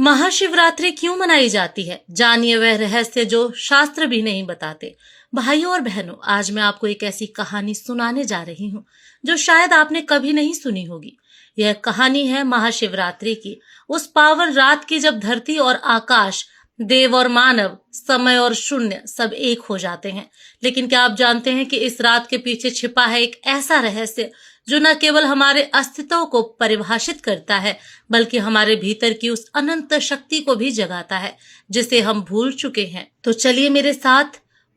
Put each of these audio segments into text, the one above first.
महाशिवरात्रि क्यों मनाई जाती है, जानिए वह रहस्य जो शास्त्र भी नहीं बताते। भाइयों और बहनों, आज मैं आपको एक ऐसी कहानी सुनाने जा रही हूँ जो शायद आपने कभी नहीं सुनी होगी। यह कहानी है महाशिवरात्रि की, उस पावन रात की जब धरती और आकाश, देव और मानव, समय और शून्य सब एक हो जाते हैं। लेकिन क्या आप जानते हैं कि इस रात के पीछे छिपा है एक ऐसा रहस्य जो न केवल हमारे अस्तित्व को परिभाषित करता है, बल्कि हमारे भीतर की उस अनंत शक्ति को भी जगाता है जिसे हम भूल चुके हैं। तो चलिए मेरे साथ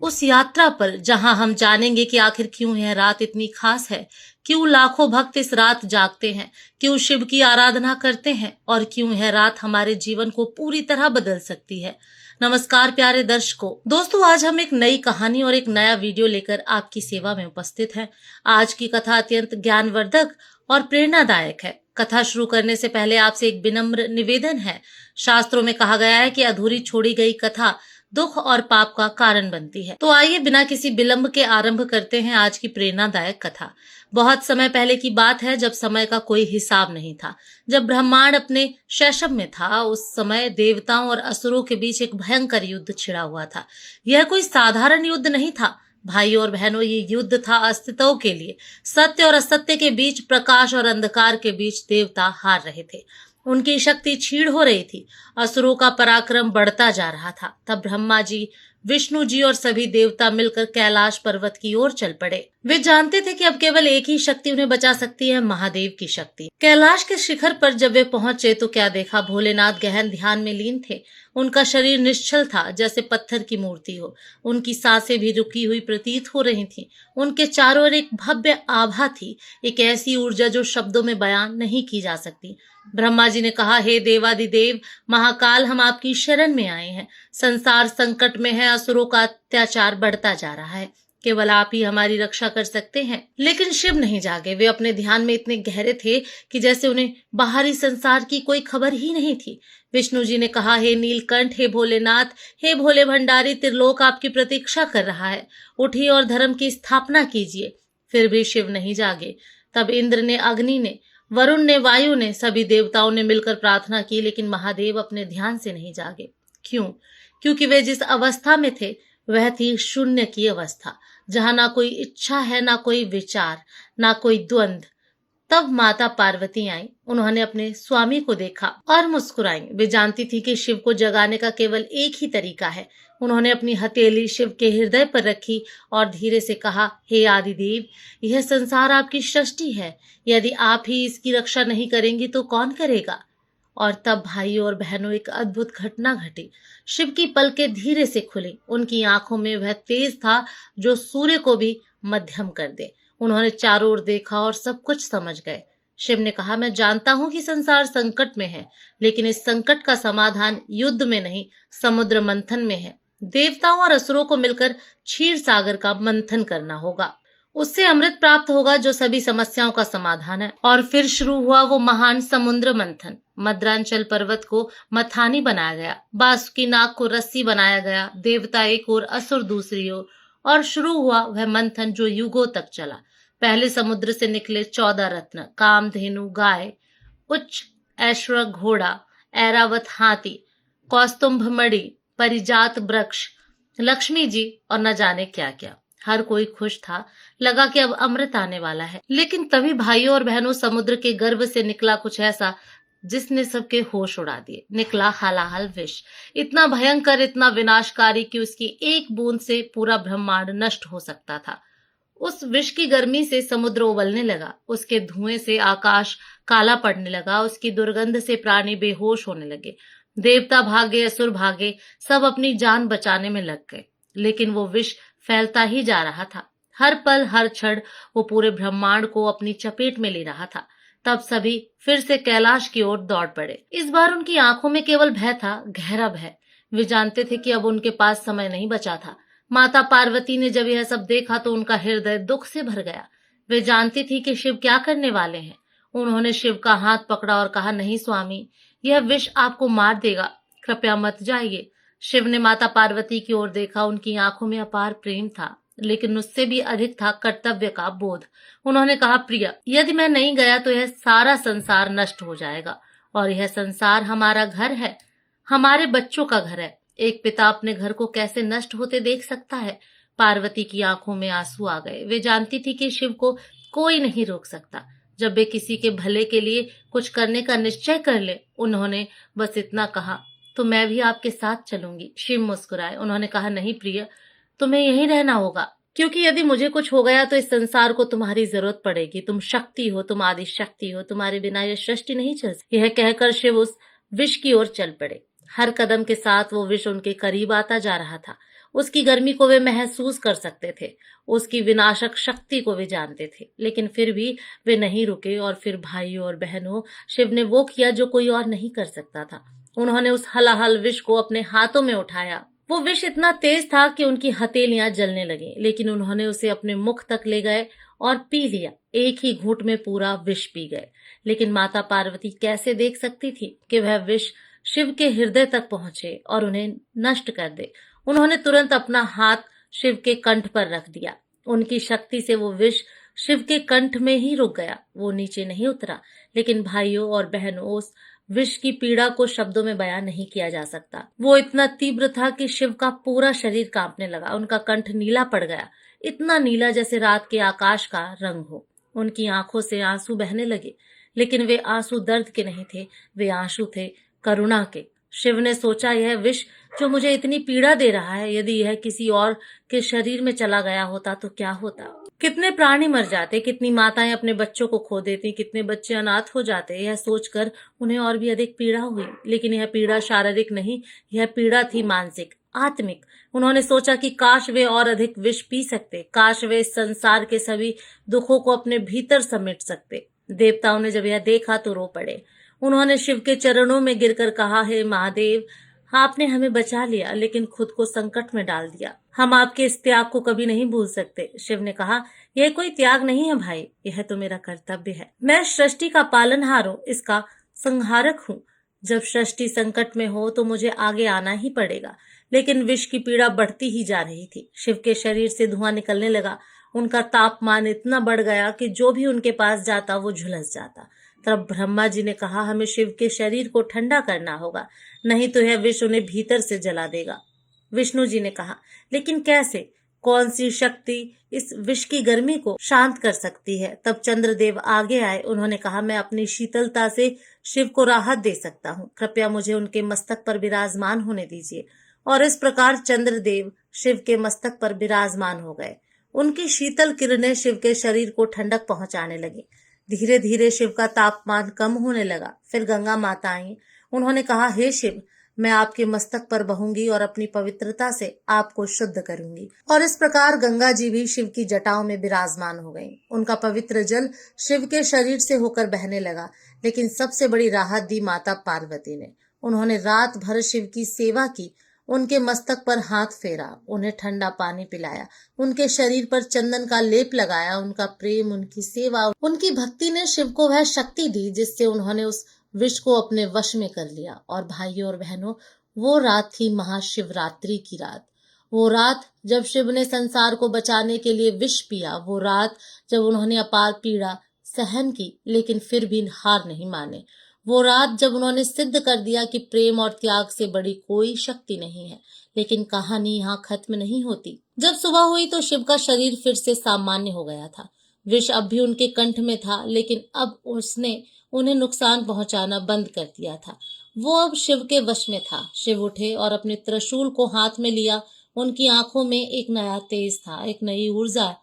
उस यात्रा पर, जहां हम जानेंगे कि आखिर क्यों यह रात इतनी खास है, क्यों लाखों भक्त इस रात जागते हैं, क्यों शिव की आराधना करते हैं और क्यों यह रात हमारे जीवन को पूरी तरह बदल सकती है। नमस्कार प्यारे दर्शकों। दोस्तों, आज हम एक नई कहानी और एक नया वीडियो लेकर आपकी सेवा में उपस्थित हैं। आज की कथा अत्यंत ज्ञानवर्धक और प्रेरणादायक है। कथा शुरू करने से पहले आपसे एक विनम्र निवेदन है। शास्त्रों में कहा गया है कि अधूरी छोड़ी गई कथा दुख और पाप का कारण बनती है। तो आइए बिना किसी विलंब के आरंभ करते हैं आज की प्रेरणादायक कथा। बहुत समय पहले की बात है, जब समय का कोई हिसाब नहीं था, जब ब्रह्मांड अपने शैशव में था। उस समय देवताओं और असुरों के बीच एक भयंकर युद्ध छिड़ा हुआ था। यह कोई साधारण युद्ध नहीं था भाइयों और बहनों, ये युद्ध था अस्तित्व के लिए। सत्य और असत्य के बीच, प्रकाश और अंधकार के बीच देवता हार रहे थे। उनकी शक्ति क्षीण हो रही थी। असुरों का पराक्रम बढ़ता जा रहा था। तब ब्रह्मा जी, विष्णु जी और सभी देवता मिलकर कैलाश पर्वत की ओर चल पड़े। वे जानते थे कि अब केवल एक ही शक्ति उन्हें बचा सकती है, महादेव की शक्ति। कैलाश के शिखर पर जब वे पहुंचे तो क्या देखा, भोलेनाथ गहन ध्यान में लीन थे। उनका शरीर निश्चल था, जैसे पत्थर की मूर्ति हो। उनकी सांसें भी रुकी हुई प्रतीत हो रही थीं। उनके चारों ओर एक भव्य आभा थी, एक ऐसी ऊर्जा जो शब्दों में बयान नहीं की जा सकती। ब्रह्मा जी ने कहा, हे देवादिदेव महाकाल, हम आपकी शरण में आए हैं। संसार संकट में है, असुरों का अत्याचार बढ़ता जा रहा है। केवल आप ही हमारी रक्षा कर सकते हैं। लेकिन शिव नहीं जागे। वे अपने ध्यान में इतने गहरे थे कि जैसे उन्हें बाहरी संसार की कोई खबर ही नहीं थी। विष्णु जी ने कहा, हे नीलकंठ, हे भोलेनाथ, हे भोले भंडारी, त्रिलोक आपकी प्रतीक्षा कर रहा है। उठिए और धर्म की स्थापना कीजिए। फिर भी शिव नहीं जागे। तब इंद्र ने, अग्नि ने, वरुण ने, वायु ने, सभी देवताओं ने मिलकर प्रार्थना की, लेकिन महादेव अपने ध्यान से नहीं जागे। क्यों? क्योंकि वे जिस अवस्था में थे वह थी शून्य की अवस्था, जहां ना कोई इच्छा है, ना कोई विचार, ना कोई द्वंद्व। तब माता पार्वती आई। उन्होंने अपने स्वामी को देखा और मुस्कुराई। वे जानती थी कि शिव को जगाने का केवल एक ही तरीका है। उन्होंने अपनी हथेली शिव के हृदय पर रखी और धीरे से कहा, हे आदिदेव, यह संसार आपकी सृष्टि है। यदि आप ही इसकी रक्षा नहीं करेंगी तो कौन करेगा? और तब भाइयों और बहनों, एक अद्भुत घटना घटी। शिव की पलकें धीरे से खुली। उनकी आंखों में वह तेज था जो सूर्य को भी मध्यम कर दे। उन्होंने चारों ओर देखा और सब कुछ समझ गए। शिव ने कहा, मैं जानता हूं कि संसार संकट में है, लेकिन इस संकट का समाधान युद्ध में नहीं, समुद्र मंथन में है। देवताओं और असुरों को मिलकर क्षीर सागर का मंथन करना होगा। उससे अमृत प्राप्त होगा जो सभी समस्याओं का समाधान है। और फिर शुरू हुआ वो महान समुद्र मंथन। मद्रांचल पर्वत को मथानी बनाया गया, बासुकी नाग को रस्सी बनाया गया, देवता एक ओर, असुर दूसरी ओर, और शुरू हुआ वह मंथन जो युगों तक चला। पहले समुद्र से निकले 14 रत्न, कामधेनु गाय, उच्च ऐश्वर्य घोड़ा, ऐरावत हाथी, कौस्तुभ मणि, परिजात वृक्ष, लक्ष्मी जी और न जाने क्या क्या। हर कोई खुश था, लगा कि अब अमृत आने वाला है। लेकिन तभी भाइयों और बहनों, समुद्र के गर्भ से निकला कुछ ऐसा जिसने सबके होश उड़ा दिए। निकला हलाहल विष, इतना भयंकर, इतना विनाशकारी कि उसकी एक बूंद से पूरा ब्रह्मांड नष्ट हो सकता था। उस विष की गर्मी से समुद्र उबलने लगा, उसके धुएं से आकाश काला पड़ने लगा, उसकी दुर्गंध से प्राणी बेहोश होने लगे। देवता भागे, असुर भागे, सब अपनी जान बचाने में लग गए। लेकिन वो विष फैलता ही जा रहा था। हर पल, हर क्षण वो पूरे ब्रह्मांड को अपनी चपेट में ले रहा था। तब सभी फिर से कैलाश की ओर दौड़ पड़े। इस बार उनकी आंखों में केवल भय था, गहरा भय। वे जानते थे कि अब उनके पास समय नहीं बचा था। माता पार्वती ने जब यह सब देखा तो उनका हृदय दुख से भर गया। वे जानती थी कि शिव क्या करने वाले हैं। उन्होंने शिव का हाथ पकड़ा और कहा, नहीं स्वामी, यह विष आपको मार देगा, कृपया मत जाइए। शिव ने माता पार्वती की ओर देखा। उनकी आंखों में अपार प्रेम था, लेकिन उससे भी अधिक था कर्तव्य का बोध। उन्होंने कहा, प्रिय, यदि मैं नहीं गया तो यह सारा संसार नष्ट हो जाएगा, और यह संसार हमारा घर है। हमारे बच्चों का घर है। एक पिता अपने घर को कैसे नष्ट होते देख सकता है? पार्वती की आंखों में आंसू आ गए। वे जानती थी कि शिव को कोई नहीं रोक सकता। जब वे किसी के भले के लिए कुछ करने का निश्चय कर ले, उन्होंने बस इतना कहा, तो मैं भी आपके साथ चलूंगी। शिव मुस्कुराए। उन्होंने कहा, नहीं प्रिय, तुम्हें यहीं रहना होगा, क्योंकि यदि मुझे कुछ हो गया तो इस संसार को तुम्हारी जरूरत पड़ेगी। तुम शक्ति हो, तुम आदि शक्ति हो, तुम्हारे बिना यह सृष्टि नहीं चल सकती। यह कहकर शिव उस विष की ओर चल पड़े। हर कदम के साथ वो विष उनके करीब आता जा रहा था। उसकी गर्मी को वे महसूस कर सकते थे, उसकी विनाशक शक्ति को वे जानते थे, लेकिन फिर भी वे नहीं रुके। और फिर भाइयों और बहनों, शिव ने वो किया जो कोई और नहीं कर सकता था। उन्होंने उस हलाहल विष को अपने हाथों में उठाया। वो विष इतना तेज था कि उनकी हथेलियां जलने लगी, लेकिन उन्होंने उसे अपने मुख तक ले गए और पी लिया। एक ही घूंट में पूरा विष पी गए। लेकिन माता पार्वती कैसे देख सकती थी कि वह विष शिव के हृदय तक पहुंचे और उन्हें नष्ट कर दे। उन्होंने तुरंत अपना हाथ शिव के कंठ पर रख दिया। उनकी शक्ति से वो विष शिव के कंठ में ही रुक गया, वो नीचे नहीं उतरा। लेकिन भाइयों और बहनों, उस विष की पीड़ा को शब्दों में बयान नहीं किया जा सकता। वो इतना तीव्र था कि शिव का पूरा शरीर कांपने लगा। उनका कंठ नीला पड़ गया, इतना नीला जैसे रात के आकाश का रंग हो। उनकी आंखों से आंसू बहने लगे, लेकिन वे आंसू दर्द के नहीं थे, वे आंसू थे करुणा के। शिव ने सोचा, यह विष जो मुझे इतनी पीड़ा दे रहा है, यदि यह किसी और के शरीर में चला गया होता तो क्या होता? कितने प्राणी मर जाते, कितनी माताएं अपने बच्चों को खो देती, कितने बच्चे अनाथ हो जाते। यह सोचकर उन्हें और भी अधिक पीड़ा हुई। लेकिन यह पीड़ा शारीरिक नहीं, यह पीड़ा थी मानसिक, आत्मिक। उन्होंने सोचा कि काश वे और अधिक विष पी सकते, काश वे इस संसार के सभी दुखों को अपने भीतर समेट सकते। देवताओं ने जब यह देखा तो रो पड़े। उन्होंने शिव के चरणों में गिरकर कहा, हे महादेव, आपने हमें बचा लिया, लेकिन खुद को संकट में डाल दिया। हम आपके इस त्याग को कभी नहीं भूल सकते। शिव ने कहा, यह कोई त्याग नहीं है भाई, यह तो मेरा कर्तव्य है। मैं सृष्टि का पालनहार हूँ, इसका संहारक हूँ। जब सृष्टि संकट में हो तो मुझे आगे आना ही पड़ेगा। लेकिन विष की पीड़ा बढ़ती ही जा रही थी। शिव के शरीर से धुआं निकलने लगा। उनका तापमान इतना बढ़ गया कि जो भी उनके पास जाता वो झुलस जाता। तब ब्रह्मा जी ने कहा, हमें शिव के शरीर को ठंडा करना होगा, नहीं तो यह विष उन्हें भीतर से जला देगा। विष्णु जी ने कहा, लेकिन कैसे? कौन सी शक्ति इस विष की गर्मी को शांत कर सकती है? तब चंद्रदेव आगे आए। उन्होंने कहा, मैं अपनी शीतलता से शिव को राहत दे सकता हूँ, कृपया मुझे उनके मस्तक पर विराजमान होने दीजिए। और इस प्रकार चंद्रदेव शिव के मस्तक पर विराजमान हो गए। उनकी शीतल किरणें शिव के शरीर को ठंडक पहुंचाने लगी। धीरे धीरे शिव का तापमान कम होने लगा। फिर गंगा माता आई। उन्होंने कहा, हे शिव, मैं आपके मस्तक पर बहूंगी और अपनी पवित्रता से आपको शुद्ध करूंगी। और इस प्रकार गंगा जी भी शिव की जटाओं में विराजमान हो गईं। उनका पवित्र जल शिव के शरीर से होकर बहने लगा। लेकिन सबसे बड़ी राहत दी माता पार्वती ने। उन्होंने रात भर शिव की सेवा की, उनके मस्तक पर हाथ फेरा, उन्हें ठंडा पानी पिलाया, उनके शरीर पर चंदन का लेप लगाया। उनका प्रेम, उनकी सेवा, उनकी भक्ति ने शिव को वह शक्ति दी जिससे उन्होंने उस विष को अपने वश में कर लिया। और भाइयों और बहनों, वो रात थी महाशिवरात्रि की रात। वो रात जब शिव ने संसार को बचाने के लिए विष पिया। वो रात जब उन्होंने अपार पीड़ा सहन की, लेकिन फिर भी हार नहीं माने। वो रात जब उन्होंने सिद्ध कर दिया कि प्रेम और त्याग से बड़ी कोई शक्ति नहीं है। लेकिन कहानी यहाँ खत्म नहीं होती। जब सुबह हुई तो शिव का शरीर फिर से सामान्य हो गया था। विष अब भी उनके कंठ में था, लेकिन अब उसने उन्हें नुकसान पहुंचाना बंद कर दिया था। वो अब शिव के वश में था। शिव उठे और अपने त्रिशूल को हाथ में लिया। उनकी आंखों में एक नया तेज था, एक नई ऊर्जा।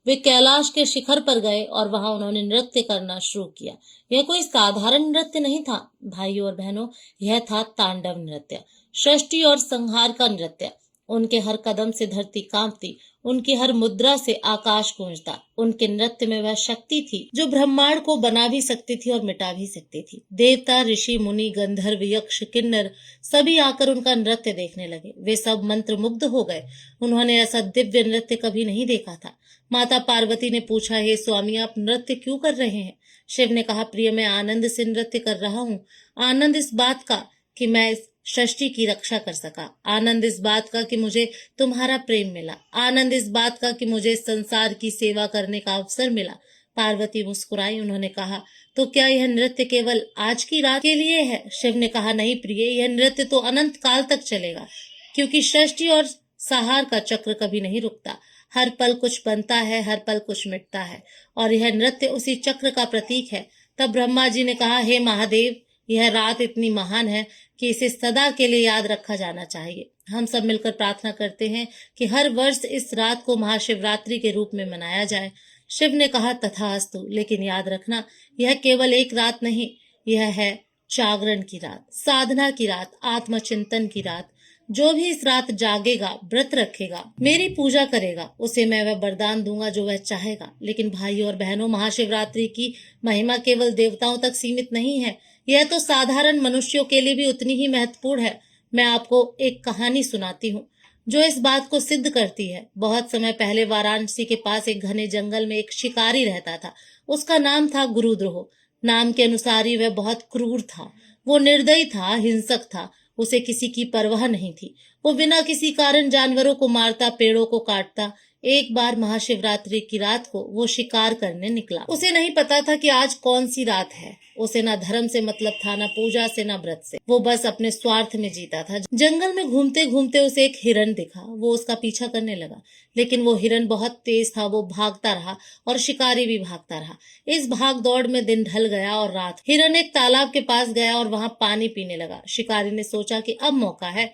वे कैलाश के शिखर पर गए और वहां उन्होंने नृत्य करना शुरू किया। यह कोई साधारण नृत्य नहीं था भाइयों और बहनों, यह था तांडव नृत्य, सृष्टि और संहार का नृत्य। उनके हर कदम से धरती कांपती, उनकी हर मुद्रा से आकाश गूंजता। उनके नृत्य में वह शक्ति थी जो ब्रह्मांड को बना भी सकती थी और मिटा भी सकती थी। देवता, ऋषि, मुनि, गंधर्व, यक्ष, किन्नर सभी आकर उनका नृत्य देखने लगे। वे सब मंत्रमुग्ध हो गए। उन्होंने ऐसा दिव्य नृत्य कभी नहीं देखा था। माता पार्वती ने पूछा, हे स्वामी, आप नृत्य क्यों कर रहे हैं? शिव ने कहा, प्रिय, मैं आनंद से नृत्य कर रहा हूँ। आनंद इस बात का कि मैं इस सृष्टि की रक्षा कर सका, आनंद इस बात का कि मुझे तुम्हारा प्रेम मिला, आनंद इस बात का कि मुझे संसार की सेवा करने का अवसर मिला। पार्वती मुस्कुराई। उन्होंने कहा, तो क्या यह नृत्य केवल आज की रात के लिए है? शिव ने कहा, नहीं प्रिय, यह नृत्य तो अनंत काल तक चलेगा, क्योंकि सृष्टि और संहार का चक्र कभी नहीं रुकता। हर पल कुछ बनता है, हर पल कुछ मिटता है, और यह नृत्य उसी चक्र का प्रतीक है। तब ब्रह्मा जी ने कहा, हे महादेव, यह रात इतनी महान है कि इसे सदा के लिए याद रखा जाना चाहिए। हम सब मिलकर प्रार्थना करते हैं कि हर वर्ष इस रात को महाशिवरात्रि के रूप में मनाया जाए। शिव ने कहा, तथास्तु, लेकिन याद रखना, यह केवल एक रात नहीं, यह है जागरण की रात, साधना की रात, आत्मचिंतन की रात। जो भी इस रात जागेगा, व्रत रखेगा, मेरी पूजा करेगा, उसे मैं वह वरदान दूंगा जो वह चाहेगा। लेकिन भाइयों और बहनों, महाशिवरात्रि की महिमा केवल देवताओं तक सीमित नहीं है, यह तो साधारण मनुष्यों के लिए भी उतनी ही महत्वपूर्ण है। मैं आपको एक कहानी सुनाती हूँ जो इस बात को सिद्ध करती है। बहुत समय पहले वाराणसी के पास एक घने जंगल में एक शिकारी रहता था। उसका नाम था गुरुद्रोह। नाम के अनुसार ही वह बहुत क्रूर था। वो निर्दयी था, हिंसक था, उसे किसी की परवाह नहीं थी। वो बिना किसी कारण जानवरों को मारता, पेड़ों को काटता। एक बार महाशिवरात्रि की रात को वो शिकार करने निकला। उसे नहीं पता था कि आज कौन सी रात है। उसे ना धर्म से मतलब था, ना पूजा से, ना व्रत से। वो बस अपने स्वार्थ में जीता था। जंगल में घूमते घूमते उसे एक हिरन दिखा। वो उसका पीछा करने लगा, लेकिन वो हिरन बहुत तेज था। वो भागता रहा और शिकारी भी भागता रहा। इस भाग दौड़ में दिन ढल गया और रात। हिरन एक तालाब के पास गया और वहां पानी पीने लगा। शिकारी ने सोचा कि अब मौका है।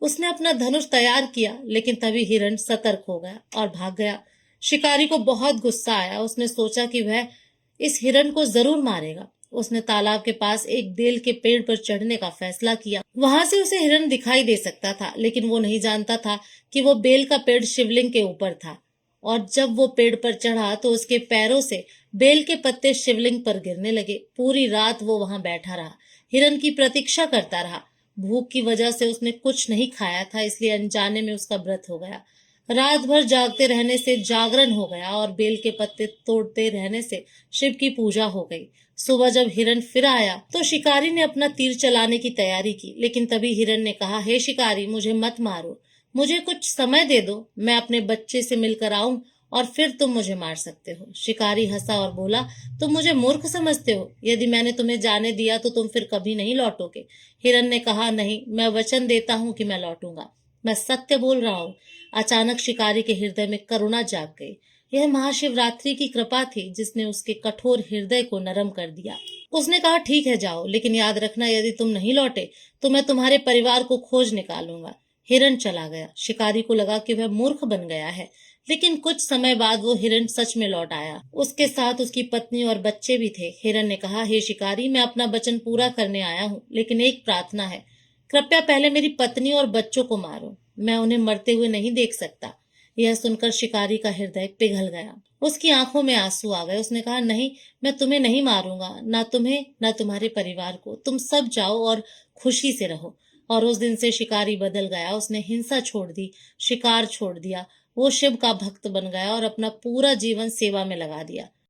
उसने अपना धनुष तैयार किया, लेकिन तभी हिरन सतर्क हो गया और भाग गया। शिकारी को बहुत गुस्सा आया। उसने सोचा कि वह इस हिरन को जरूर मारेगा। उसने तालाब के पास एक बेल के पेड़ पर चढ़ने का फैसला किया। वहां से उसे हिरन दिखाई दे सकता था, लेकिन वो नहीं जानता था कि वो बेल का पेड़ शिवलिंग के ऊपर था। और जब वो पेड़ पर चढ़ा तो उसके पैरों से बेल के पत्ते शिवलिंग पर गिरने लगे। पूरी रात वो वहां बैठा रहा, हिरन की प्रतीक्षा करता रहा। भूख की वजह से उसने कुछ नहीं खाया था, इसलिए अनजाने में उसका व्रत हो गया। रात भर जागते रहने से जागरण हो गया और बेल के पत्ते तोड़ते रहने से शिव की पूजा हो गई। सुबह जब हिरन फिर आया तो शिकारी ने अपना तीर चलाने की तैयारी की, लेकिन तभी हिरन ने कहा, हे शिकारी, मुझे मत मारो, मुझे कुछ समय दे दो, मैं अपने बच्चे से मिलकर आऊं और फिर तुम मुझे मार सकते हो। शिकारी हंसा और बोला, तुम मुझे मूर्ख समझते हो? यदि मैंने तुम्हें जाने दिया तो तुम फिर कभी नहीं लौटोगे। हिरन ने कहा, नहीं, मैं वचन देता हूँ कि मैं लौटूंगा, मैं सत्य बोल रहा हूँ। अचानक शिकारी के हृदय में करुणा जाग गई। यह महाशिवरात्रि की कृपा थी जिसने उसके कठोर हृदय को नरम कर दिया। उसने कहा, ठीक है, जाओ, लेकिन याद रखना, यदि तुम नहीं लौटे तो मैं तुम्हारे परिवार को खोज निकालूंगा। हिरन चला गया। शिकारी को लगा कि वह मूर्ख बन गया है, लेकिन कुछ समय बाद वो हिरन सच में लौट आया। उसके साथ उसकी पत्नी और बच्चे भी थे। हिरन ने कहा, हे शिकारी, मैं अपना वचन पूरा करने आया हूँ, लेकिन एक प्रार्थना है। कृपया पहले मेरी पत्नी और बच्चों को मारो, मैं उन्हें मरते हुए नहीं देख सकता। यह सुनकर शिकारी का हृदय पिघल गया। उसकी आंखों में आंसू आ गए। उसने कहा, नहीं, मैं तुम्हें नहीं मारूंगा, ना तुम्हें, ना तुम्हारे परिवार को। तुम सब जाओ और खुशी से रहो। और उस दिन से शिकारी बदल गया। उसने हिंसा छोड़ दी, शिकार छोड़ दिया। वो शिव का भक्त बन गया और अपना पूरा जीवन सेवा में लगा दिया।